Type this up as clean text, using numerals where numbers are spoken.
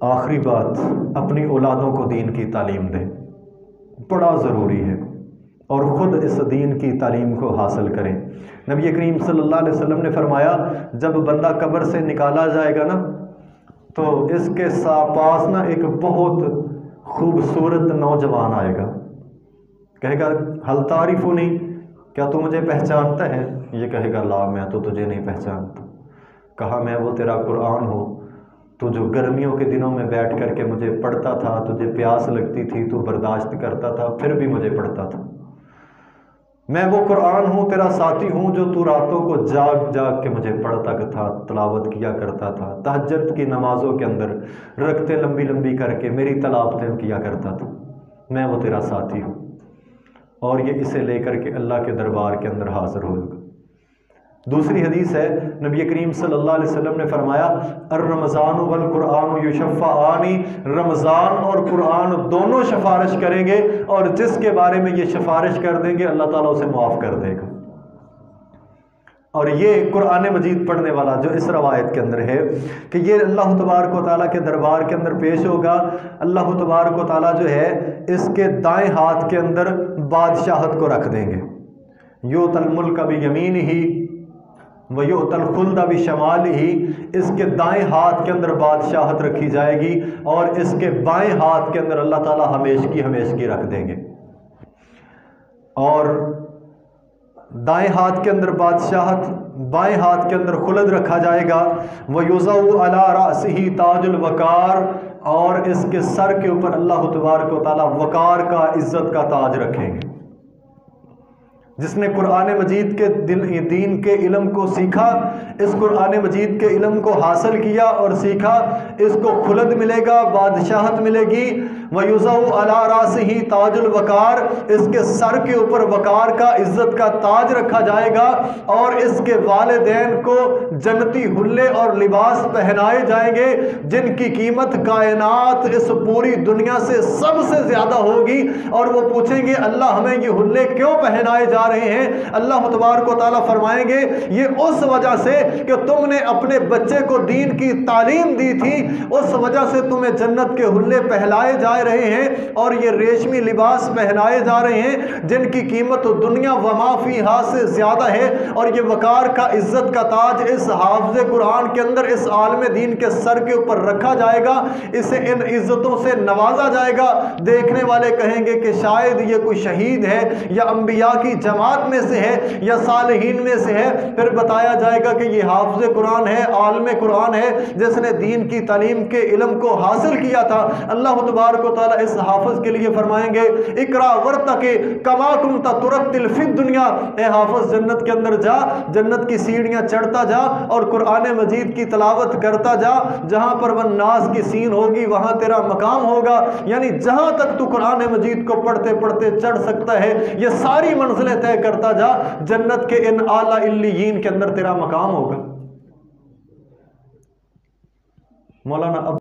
آخری بات، اپنی اولادوں کو دین کی تعلیم دیں، بڑا ضروری ہے، اور خود اس دین کی تعلیم کو حاصل کریں۔ نبی کریم صلی اللہ علیہ وسلم نے فرمایا، جب بندہ قبر سے نکالا جائے گا نا تو اس کے پاس نا ایک بہت خوبصورت نوجوان آئے گا، کہے گا حل تعریفونی، کیا تو مجھے پہچانتا ہے؟ یہ کہے گا لا، میں تو تجھے نہیں پہچانتا۔ کہا میں وہ تیرا قرآن ہوں، تو جو گرمیوں کے دنوں میں بیٹھ کر کے مجھے پڑھتا تھا، تجھے پیاس لگتی تھی تو برداشت کرتا تھا، پھر بھی مجھے پڑھتا تھا۔ میں وہ قرآن ہوں، تیرا ساتھی ہوں، جو تو راتوں کو جاگ جاگ کے مجھے پڑھتا تھا، تلاوت کیا کرتا تھا، تہجد کی نمازوں کے اندر رکعتیں لمبی لمبی کر کے میری تلاوتیں کیا کرتا تھا، میں وہ تیرا ساتھی ہوں۔ اور یہ اسے لے کر کے اللہ کے دربار کے اندر حاضر ہوگا۔ دوسری حدیث ہے، نبی کریم صلی اللہ علیہ وسلم نے فرمایا، الرمضان والقرآن یشفعانی، رمضان اور قرآن دونوں سفارش کریں گے، اور جس کے بارے میں یہ سفارش کر دیں گے اللہ تعالیٰ اسے معاف کر دے گا۔ اور یہ قرآن مجید پڑھنے والا جو اس روایت کے اندر ہے کہ یہ اللہ تبارک و تعالیٰ کے دربار کے اندر پیش ہوگا، اللہ تبارک و تعالیٰ جو ہے اس کے دائیں ہاتھ کے اندر بادشاہت کو رکھ دیں گے۔ یؤتی الملک بیمینہ وَيُؤْتَى الْخُلْدَ بِشَمَالِهِ، اس کے دائیں ہاتھ کے اندر بادشاہت رکھی جائے گی، اور اس کے بائیں ہاتھ کے اندر اللہ تعالیٰ ہمیشگی رکھ دیں گے۔ اور دائیں ہاتھ کے اندر بادشاہت، بائیں ہاتھ کے اندر خلد رکھا جائے گا۔ وَيُوضَعُ عَلَىٰ رَأْسِهِ تَاجُ الْوَقَارِ، اور اس کے سر کے اوپر اللہ تبارک و تعالیٰ وقار کا، عزت کا تاج رکھیں گے۔ جس نے قرآن مجید کے دین کے علم کو سیکھا، اس قرآن مجید کے علم کو حاصل کیا اور سیکھا، اس کو خلد ملے گا، بادشاہت ملے گی۔ وَيُوضَعُ عَلَىٰ رَأْسِهِ تَاجُ الْوَقَارِ، اس کے سر کے اوپر وقار کا، عزت کا تاج رکھا جائے گا، اور اس کے والدین کو جنتی حلے اور لباس پہنائے جائیں گے، جن کی قیمت کائنات اس پوری دنیا سے سب سے زیادہ ہوگی۔ اور وہ پوچھیں گے اللہ ہمیں یہ حلے کیوں پہنائے جا رہے ہیں؟ اللہ تبارک و تعالیٰ فرمائیں گے یہ اس وجہ سے کہ تم نے اپنے بچے کو دین کی تعلیم دی تھی، اس وجہ سے تمہیں جنت کے حلے پہنائے جا رہے ہیں، اور یہ ریشمی لباس پہنائے جا رہے ہیں جن کی قیمت دنیا وما فیہا سے زیادہ ہے۔ اور یہ وقار کا، عزت کا تاج اس حافظ قرآن کے اندر، اس عالم دین کے سر کے اوپر رکھا جائے گا، اسے ان عزتوں سے نوازا جائے گا۔ دیکھنے والے کہیں گے کہ شاید یہ کوئی شہید ہے، یا انبیاء کی جماعت میں سے ہے، یا صالحین میں سے ہے۔ پھر بتایا جائے گا کہ یہ حافظ قرآن ہے، عالم قرآن ہے، جس نے دین کی تعلیم کے علم کو حاصل کیا تھا۔ اللہ تبارک و تعالیٰ اس حافظ کے لیے فرمائیں گے اقرا ورتقِ کما کنت ترتل فی الدنیا، اے حافظ جنت کے اندر جا، جنت کی سیڑھیاں چڑھتا جا اور قرآن مجید کی تلاوت کرتا جا، جہاں پر والناس کی سین ہوگی وہاں تیرا مقام ہوگا۔ یعنی جہاں تک تو قرآن مجید کو پڑھتے پڑھتے چڑھ سکتا ہے، یہ ساری منزلیں طے کرتا جا، جنت کے ان اعلیٰ علیین کے اندر تیرا مقام ہوگا۔ مولانا